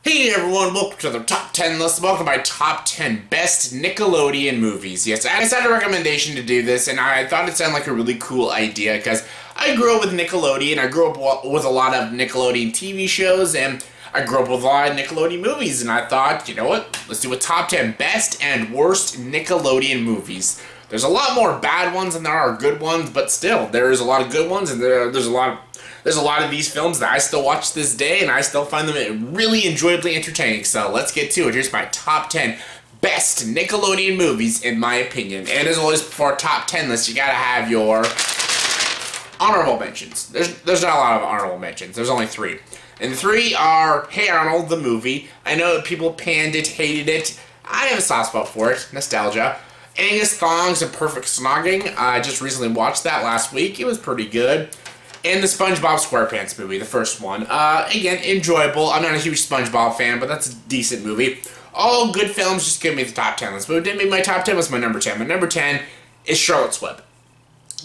Hey everyone, welcome to the top 10 list. Welcome to my top 10 best Nickelodeon movies. Yes, I had a recommendation to do this, and I thought it sounded like a really cool idea because I grew up with Nickelodeon. I grew up with a lot of Nickelodeon TV shows, and I grew up with a lot of Nickelodeon movies, and I thought, you know what, let's do a top 10 best and worst Nickelodeon movies. There's a lot more bad ones than there are good ones, but still, there's a lot of good ones, and there's a lot of these films that I still watch to this day, and I still find them really enjoyably entertaining. So let's get to it. Here's my top 10 best Nickelodeon movies, in my opinion. And as always, before a top 10 list, you gotta have your honorable mentions. There's not a lot of honorable mentions. There's only 3. And the 3 are Hey Arnold, the movie. I know people panned it, hated it. I have a soft spot for it. Nostalgia. Angus Thongs and Perfect Snogging. I just recently watched that last week. It was pretty good. And the SpongeBob SquarePants movie, the first one. Again, enjoyable. I'm not a huge SpongeBob fan, but that's a decent movie. All good films, just give me the top 10 list. But what didn't make my top 10 was my number 10. My number 10 is Charlotte's Web.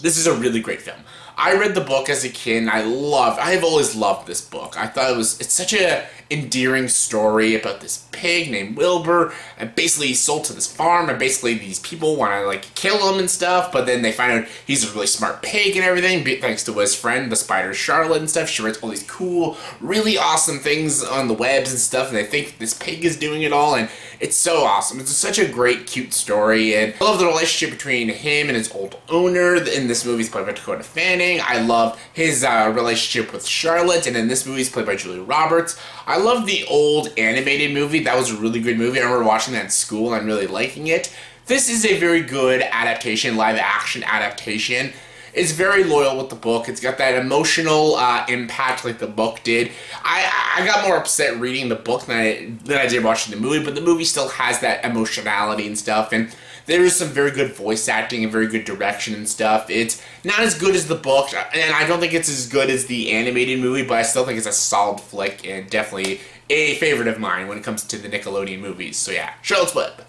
This is a really great film. I read the book as a kid, and I have always loved this book. I thought it's such a endearing story about this pig named Wilbur, and basically he's sold to this farm, and basically these people want to like kill him and stuff, but then they find out he's a really smart pig and everything, thanks to his friend, the spider Charlotte and stuff. She writes all these cool, really awesome things on the webs and stuff, and they think this pig is doing it all, and it's so awesome. It's such a great, cute story, and I love the relationship between him and his old owner. In this movie, he's played by Dakota Fanning. I love his relationship with Charlotte, and in this movie, he's played by Julia Roberts. I love the old animated movie. That was a really good movie. I remember watching that in school and really liking it. This is a very good adaptation, live-action adaptation. It's very loyal with the book. It's got that emotional impact like the book did. I got more upset reading the book than I did watching the movie, but the movie still has that emotionality and stuff, and there is some very good voice acting and very good direction and stuff. It's not as good as the book, and I don't think it's as good as the animated movie, but I still think it's a solid flick and definitely a favorite of mine when it comes to the Nickelodeon movies. So yeah, Charlotte's Web.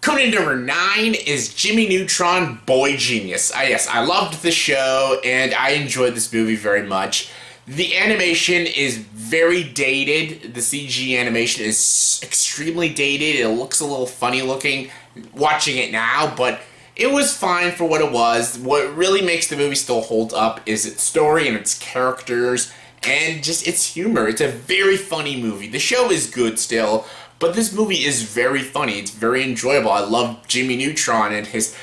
Coming in number 9 is Jimmy Neutron, Boy Genius. Yes, I loved the show, and I enjoyed this movie very much. The animation is very dated. The CG animation is extremely dated. It looks a little funny looking watching it now, but it was fine for what it was. What really makes the movie still hold up is its story and its characters and just its humor. It's a very funny movie. The show is good still, but this movie is very funny. It's very enjoyable. I love Jimmy Neutron and his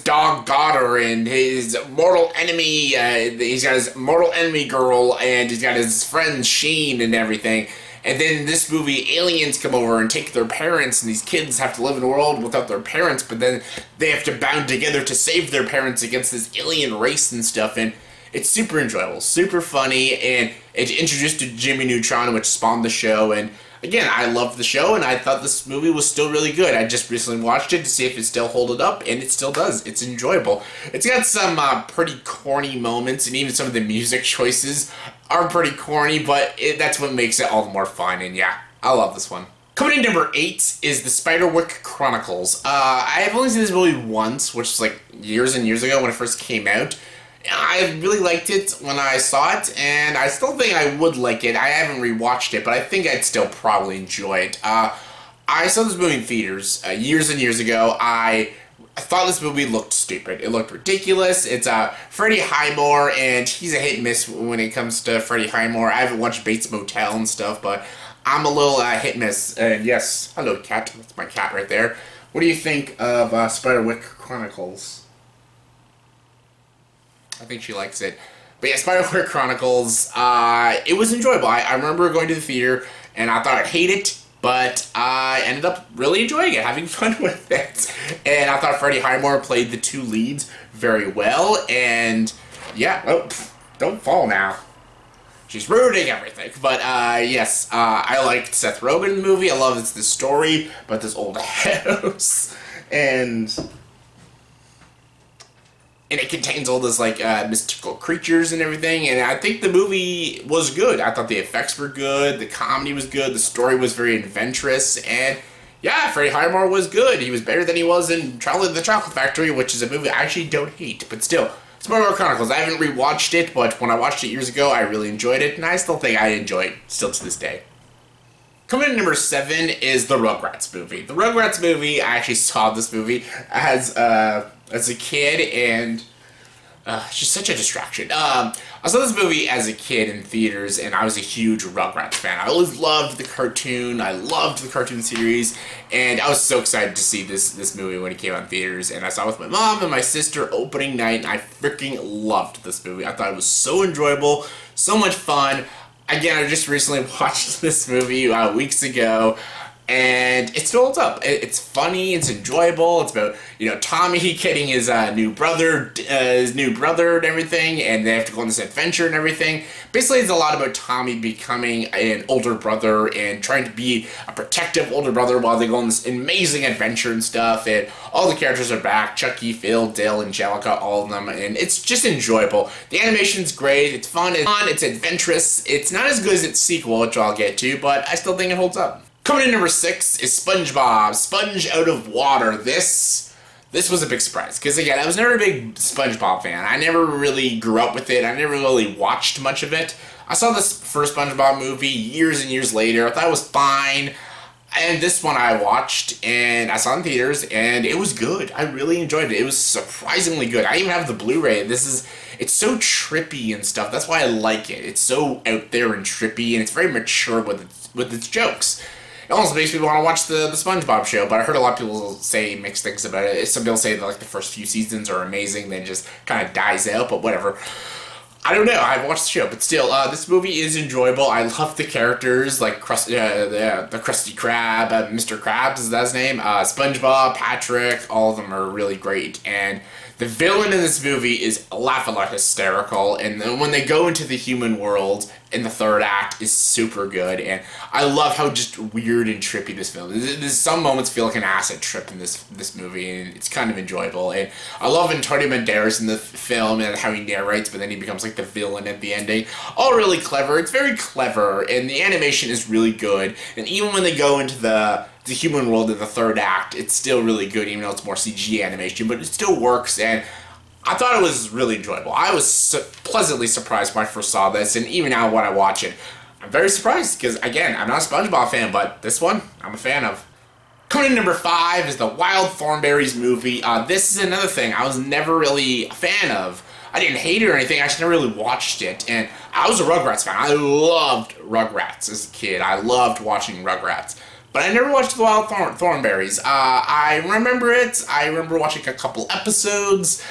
dog Goddard and his mortal enemy. He's got his mortal enemy girl, and he's got his friend Sheen and everything. And then in this movie, aliens come over and take their parents, and these kids have to live in a world without their parents, but then they have to band together to save their parents against this alien race and stuff, and it's super enjoyable, super funny, and it introduced to Jimmy Neutron, which spawned the show, and again, I loved the show, and I thought this movie was still really good. I just recently watched it to see if it still holded up, and it still does. It's enjoyable. It's got some pretty corny moments, and even some of the music choices are pretty corny, but that's what makes it all the more fun, and yeah, I love this one. Coming in number 8 is the Spiderwick Chronicles. I have only seen this movie once, which was like years and years ago when it first came out. I really liked it when I saw it, and I still think I would like it. I haven't rewatched it, but I think I'd still probably enjoy it. I saw this movie in theaters years and years ago. I thought this movie looked stupid. It looked ridiculous. It's Freddie Highmore, and he's a hit and miss when it comes to Freddie Highmore. I haven't watched Bates Motel and stuff, but I'm a little hit and miss. And yes, hello cat. That's my cat right there. What do you think of Spiderwick Chronicles? I think she likes it. But yeah, Spiderwick Chronicles, it was enjoyable. I remember going to the theater, and I thought I'd hate it, but I ended up really enjoying it, having fun with it. And I thought Freddie Highmore played the 2 leads very well, and yeah, oh, don't fall now. She's ruining everything. But yes, I liked Seth Rogen in the movie. I love the story about this old house, and it contains all those, like, mystical creatures and everything, and I think the movie was good. I thought the effects were good, the comedy was good, the story was very adventurous, and yeah, Freddie Highmore was good. He was better than he was in Charlie the Chocolate Factory, which is a movie I actually don't hate, but still. Spiderwick Chronicles, I haven't rewatched it, but when I watched it years ago, I really enjoyed it, and I still think I enjoy it still to this day. Coming in number 7 is the Rugrats movie. The Rugrats movie, I actually saw this movie as a kid, and it's just such a distraction. I saw this movie as a kid in theaters, and I was a huge Rugrats fan. I always loved the cartoon. I loved the cartoon series, and I was so excited to see this movie when it came out in theaters. And I saw it with my mom and my sister opening night, and I freaking loved this movie. I thought it was so enjoyable, so much fun. Again, I just recently watched this movie weeks ago, and it still holds up. It's funny, it's enjoyable. It's about, Tommy getting his new brother and everything, and they have to go on this adventure and everything. Basically, it's a lot about Tommy becoming an older brother and trying to be a protective older brother while they go on this amazing adventure and stuff. And all the characters are back: Chucky, Phil, Dale, Angelica, all of them, and it's just enjoyable. The animation's great. It's fun. It's adventurous. It's not as good as its sequel, which I'll get to, but I still think it holds up. Coming in number 6 is SpongeBob, Sponge Out of Water. This was a big surprise, because again, I was never a big SpongeBob fan. I never really grew up with it. I never really watched much of it. I saw this first SpongeBob movie years and years later. I thought it was fine. And this one I watched, and I saw it in theaters, and it was good. I really enjoyed it. It was surprisingly good. I even have the Blu-ray. It's so trippy and stuff. That's why I like it. It's so out there and trippy, and it's very mature with its jokes. It almost makes me want to watch the SpongeBob show, but I heard a lot of people say mixed things about it. Some people say that the first few seasons are amazing, then just kind of dies out, but whatever. I don't know. I haven't watched the show, but still, this movie is enjoyable. I love the characters, like the Krusty Krab, Mr. Krabs is that his name? SpongeBob, Patrick, all of them are really great, and the villain in this movie is laugh-a-lot hysterical, and then when they go into the human world in the third act is super good, and I love how just weird and trippy this film is. There's some moments feel like an acid trip in this movie, and it's kind of enjoyable, and I love Antonio Banderas in the film and how he narrates, but then he becomes like the villain at the ending. All really clever. It's very clever, and the animation is really good, and even when they go into the human world in the third act, it's still really good, even though it's more CG animation, but it still works, and I thought it was really enjoyable. I was pleasantly surprised when I first saw this, and even now when I watch it, I'm very surprised, because again, I'm not a SpongeBob fan, but this one, I'm a fan of. Coming in number 5 is the Wild Thornberrys movie. This is another thing I was never really a fan of. I didn't hate it or anything, I just never really watched it, and I was a Rugrats fan. I loved Rugrats as a kid. I loved watching Rugrats. But I never watched The Wild Thornberrys. I remember it. I remember watching a couple episodes.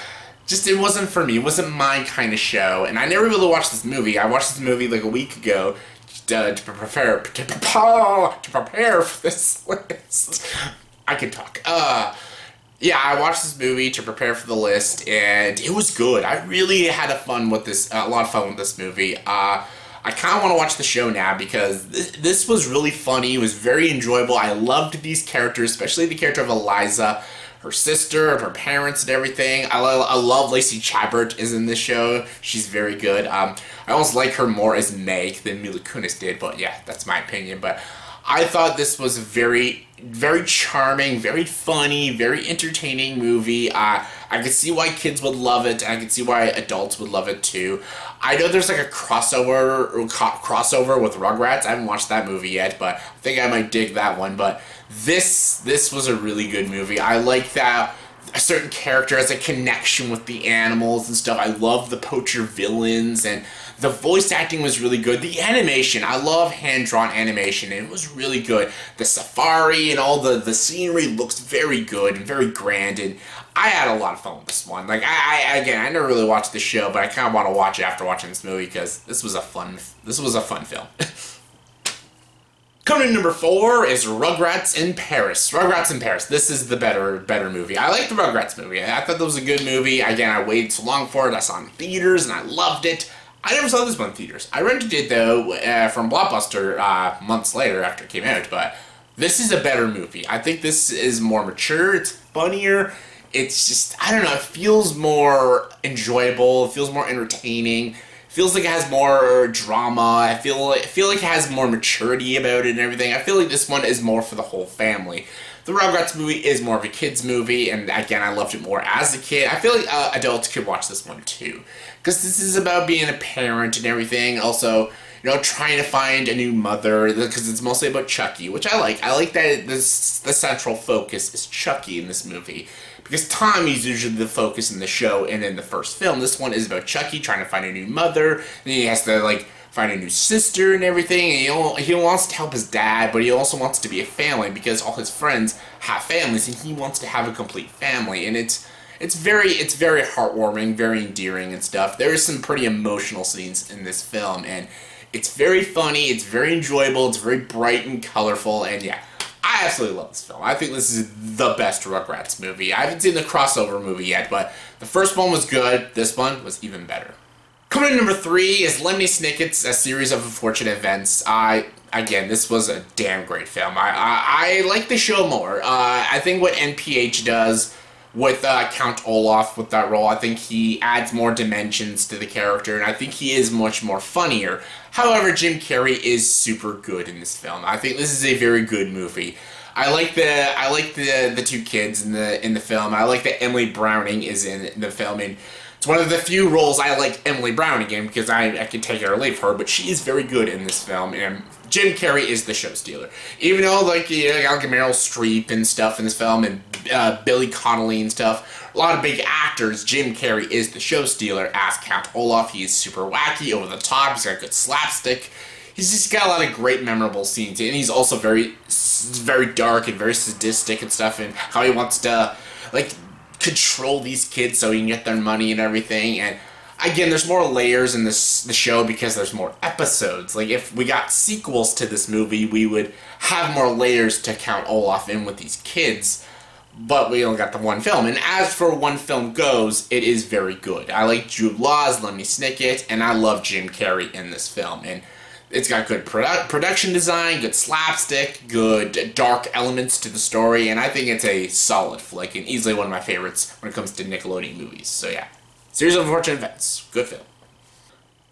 Just, it wasn't for me. It wasn't my kind of show. And I never really watched this movie. I watched this movie like a week ago to prepare for this list. I can talk. Yeah, I watched this movie to prepare for the list, and it was good. I really had a lot of fun with this movie. I kind of want to watch the show now because this was really funny. It was very enjoyable. I loved these characters, especially the character of Eliza, her sister, her parents, and everything. I love Lacey Chabert is in this show. She's very good. I almost like her more as Meg than Mila Kunis did, but yeah, that's my opinion. But I thought this was a very, very charming, very funny, very entertaining movie. I could see why kids would love it, and I could see why adults would love it too. I know there's like a crossover with Rugrats. I haven't watched that movie yet, but I think I might dig that one. But this was a really good movie. I like that a certain character has a connection with the animals and stuff. I love the poacher villains, and the voice acting was really good. The animation, I love hand-drawn animation, and it was really good. The safari and all the scenery looks very good and very grand, and I had a lot of fun with this one. Like, I never really watched the show, but I kind of want to watch it after watching this movie because this was a fun film. Coming in number 4 is Rugrats in Paris. Rugrats in Paris. This is the better movie. I like the Rugrats movie. I thought that was a good movie. Again, I waited so long for it. I saw it in theaters, and I loved it. I never saw this one in theaters. I rented it, though, from Blockbuster months later after it came out, but this is a better movie. I think this is more mature. It's funnier. It's just, I don't know, it feels more enjoyable. It feels more entertaining. Feels like it has more drama. I feel like it has more maturity about it and everything. I feel like this one is more for the whole family. The Rugrats movie is more of a kid's movie, and again, I loved it more as a kid. I feel like adults could watch this one too, because this is about being a parent and everything. Also, trying to find a new mother, because it's mostly about Chucky, which I like. I like that the central focus is Chucky in this movie, because Tommy's usually the focus in the show and in the first film. This one is about Chucky trying to find a new mother, and he has to, like, find a new sister and everything, and he wants to help his dad, but he also wants to be a family, because all his friends have families, and he wants to have a complete family, and it's very heartwarming, very endearing and stuff. There are some pretty emotional scenes in this film, and it's very funny, it's very enjoyable, it's very bright and colorful, and yeah, I absolutely love this film. I think this is the best Rugrats movie. I haven't seen the crossover movie yet, but the first one was good, this one was even better. Coming in number 3 is Lemony Snicket's A Series of Unfortunate Events. Again, this was a damn great film. I like the show more. I think what NPH does with Count Olaf with that role, I think he adds more dimensions to the character, and I think he is much more funnier. However, Jim Carrey is super good in this film. I think this is a very good movie. I like the two kids in the film. I like that Emily Browning is in the film, and it's one of the few roles I like Emily Browning in, because I can take her or leave her, but she is very good in this film, and Jim Carrey is the show stealer. Even though, like, you got Meryl Streep and stuff in this film, and Billy Connolly and stuff, a lot of big actors, Jim Carrey is the show stealer as Count Olaf. He is super wacky, over the top, he's got good slapstick. He's just got a lot of great memorable scenes, and he's also very dark and very sadistic and stuff, and how he wants to, like, control these kids so he can get their money and everything. And again, there's more layers in the show because there's more episodes. Like, if we got sequels to this movie, we would have more layers to count Olaf in with these kids, but we only got the one film. And as for one film goes, it is very good. I like Jude Law's Lemony Snicket, and I love Jim Carrey in this film. And it's got good production design, good slapstick, good dark elements to the story, and I think it's a solid flick, and easily one of my favorites when it comes to Nickelodeon movies. So yeah, Series of Unfortunate Events, good film.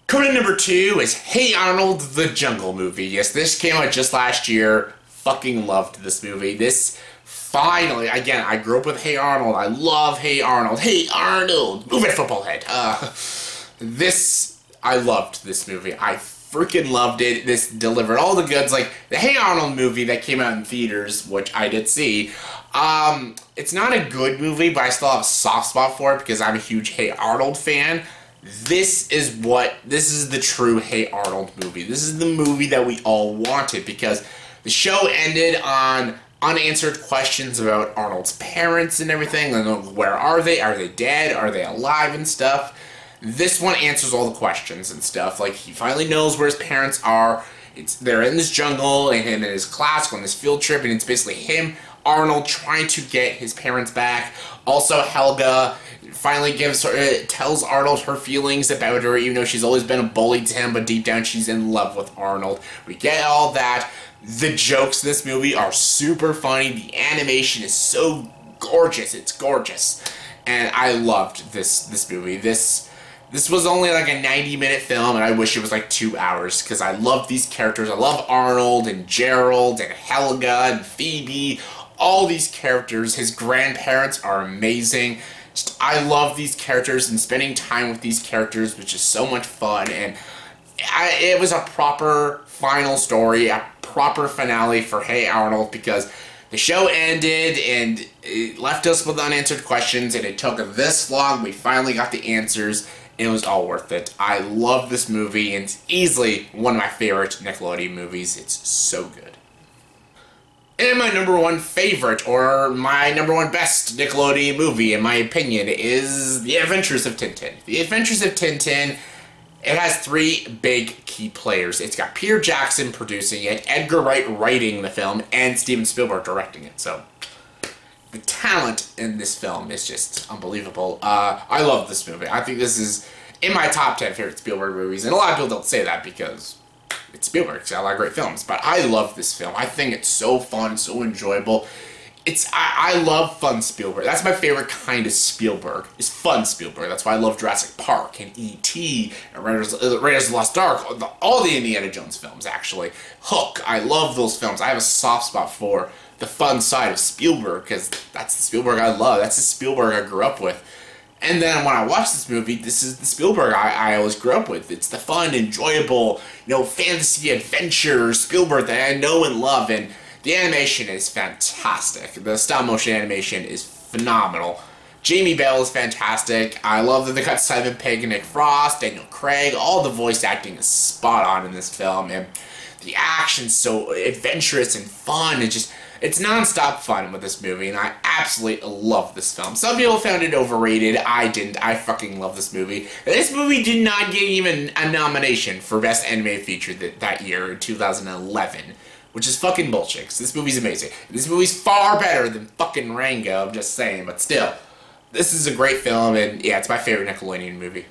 Coming in number 2 is Hey Arnold, the Jungle Movie. Yes, this came out just last year. Fucking loved this movie. This finally, again, I grew up with Hey Arnold. I love Hey Arnold. Hey Arnold! Move it, football head. I loved this movie. I freaking loved it. This delivered all the goods. Like, the Hey Arnold movie that came out in theaters, which I did see, it's not a good movie, but I still have a soft spot for it because I'm a huge Hey Arnold fan. This is the true Hey Arnold movie. This is the movie that we all wanted, because the show ended on unanswered questions about Arnold's parents and everything. Like, where are they? Are they dead? Are they alive and stuff? This one answers all the questions and stuff. Like, he finally knows where his parents are. They're in this jungle, and him and his class go on this field trip, and it's basically him, Arnold, trying to get his parents back. Also, Helga finally tells Arnold her feelings about her, even though she's always been a bully to him, but deep down she's in love with Arnold. We get all that. The jokes in this movie are super funny. The animation is so gorgeous. It's gorgeous. And I loved this movie. This was only like a 90-minute film, and I wish it was like 2 hours, because I love these characters. I love Arnold and Gerald and Helga and Phoebe. All these characters. His grandparents are amazing. I love these characters, and spending time with these characters was just so much fun. And it was a proper final story, a proper finale for Hey Arnold, because the show ended and it left us with unanswered questions, and it took this long. We finally got the answers. It was all worth it. I love this movie, and it's easily one of my favorite Nickelodeon movies. It's so good. And my number 1 favorite, or my number 1 best Nickelodeon movie, in my opinion, is The Adventures of Tintin. The Adventures of Tintin, it has 3 big key players. It's got Peter Jackson producing it, Edgar Wright writing the film, and Steven Spielberg directing it. So, the talent in this film is just unbelievable. I love this movie. I think this is in my top 10 favorite Spielberg movies, and a lot of people don't say that because it's Spielberg. It's got a lot of great films, but I love this film. I think it's so fun, so enjoyable. I love fun Spielberg. That's my favorite kind of Spielberg, is fun Spielberg. That's why I love Jurassic Park and E.T. and Raiders of the Lost Ark, all the Indiana Jones films, actually. Hook, I love those films. I have a soft spot for the fun side of Spielberg, because that's the Spielberg I love. That's the Spielberg I grew up with. And then when I watch this movie, this is the Spielberg I always grew up with. It's the fun, enjoyable, fantasy adventure Spielberg that I know and love, and the animation is fantastic. The stop-motion animation is phenomenal. Jamie Bell is fantastic. I love that they got Simon Pegg and Nick Frost, Daniel Craig. All the voice acting is spot on in this film, and the action's so adventurous and fun. It's non-stop fun with this movie, and I absolutely love this film. Some people found it overrated. I didn't. I fucking love this movie. This movie did not get even a nomination for Best Animated Feature that year in 2011. Which is fucking bullshit, because this movie's amazing. This movie's far better than fucking Rango, I'm just saying, but still. This is a great film, and yeah, it's my favorite Nickelodeon movie.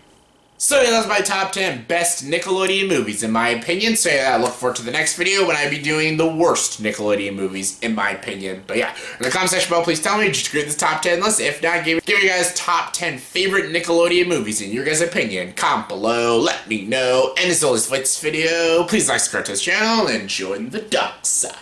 So yeah, that's my top 10 best Nickelodeon movies, in my opinion. So yeah, I look forward to the next video when I be doing the worst Nickelodeon movies, in my opinion. But yeah, in the comment section below, please tell me, did you agree with this top 10 list? If not, give you guys top 10 favorite Nickelodeon movies in your guys' opinion. Comment below, let me know. And as always, for this video, please like, subscribe to this channel, and join the dark side.